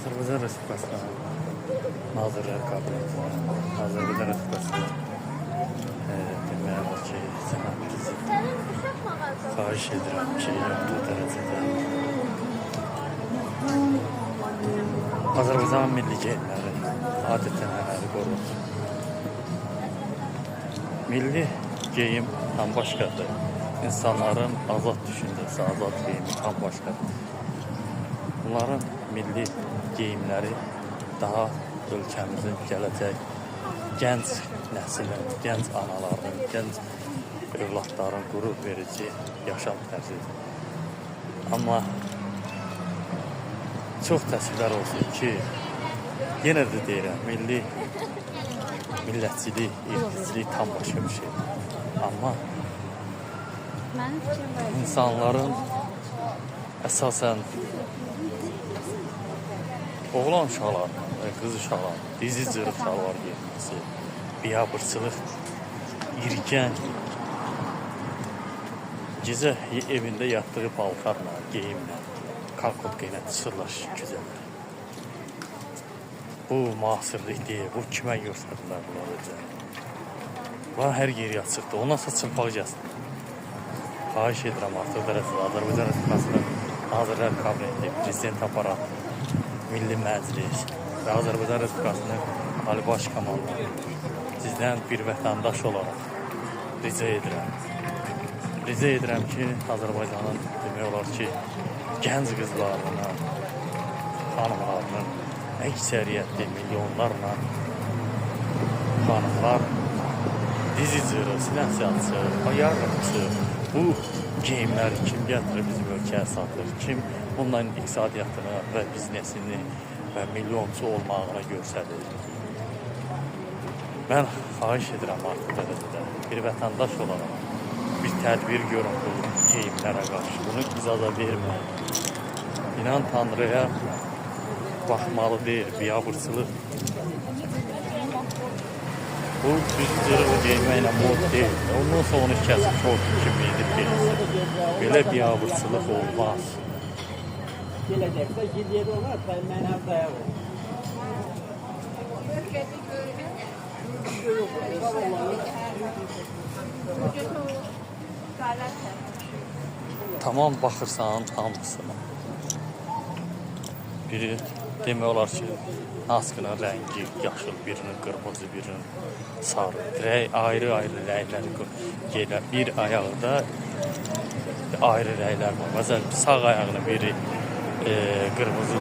Azərbaycan Respublikasının Nazirlər Kabinetindən, Azərbaycan Respublikasının demək olar ki, Senat Prezidenti xahiş edirəm ki, yaptığı dərəcədə Azərbaycanın milli geyimləri, adət-ənənələri qorunur. Milli geyim tam başqadır. İnsanların azad düşüncəsi, azad geyimi tam başqadır. Bunların milli geyimləri daha ölkəmizin gələcək gənc nəslin, gənc anaların, gənc övladların qürur verici yaşam tərzidir. Amma çox təəssüflər olsun ki, yenə də deyirəm, millətçilik, irqçilik tam başqa bir şeydir. Amma insanların əsasən oğlan uşaqlarının və qız uşaqlarının dizi cırıq şalvar giyinməsi, biabırçılıq, irgən, gecə evində yatdığı paltarla, geyimlə, kalkotka ilə çıxırlar küçələrə. Bu müasirlik deyil, bu kimə göstərdilər bunlar özləri. Bunlar hər yeri açıqdır, ondan sonra çılpaq gəlsin. Xahiş edirəm artıq dərəcədə Azərbaycan Respublikasının Nazirlər Kabineti, Prezident aparatı, Milli Məclis və Azərbaycan Respublikasının Ali Baş Komandanı sizdən bir vətəndaş olaraq rica edirəm. Rica edirəm ki, Azərbaycanın demək olar ki, gənc qızlarının, xanımlarının əksəriyyətli milyonlarla xanımlar dizi cırı, sinəsiyatçı, ayarlıqçı, bu geyimləri kim gətirir bizim ölkəyə satır, kim bunların iqtisadiyyatını və biznesini və milyonçu olmağını göstərir. Mən xahiş edirəm artıq dərəcədə bir vətəndaş olaraq bir tədbir görün bu geyimlərə qarşı. Bunu izaza verməyin. İnan Tanrıya baxmalı deyil, biabırçılıq. Bu düz cırıq geyməklə mod deyil. Ondan sonra onu kəsib şort kimi edib geyinsin. Belə biabırçılıq olmaz. Gelecekse gidiyor olur, ben haftaya olur. Tamam baxırsan hamısına. Biri demək olar ki, maskının rəngi yaşıl, birinin qırmızı, birinin sarı. Ayrı-ayrı rəngləri geyilər. Bir ayağında ayrı rənglər var. Məsələn, sağ ayağının biri qırmızı.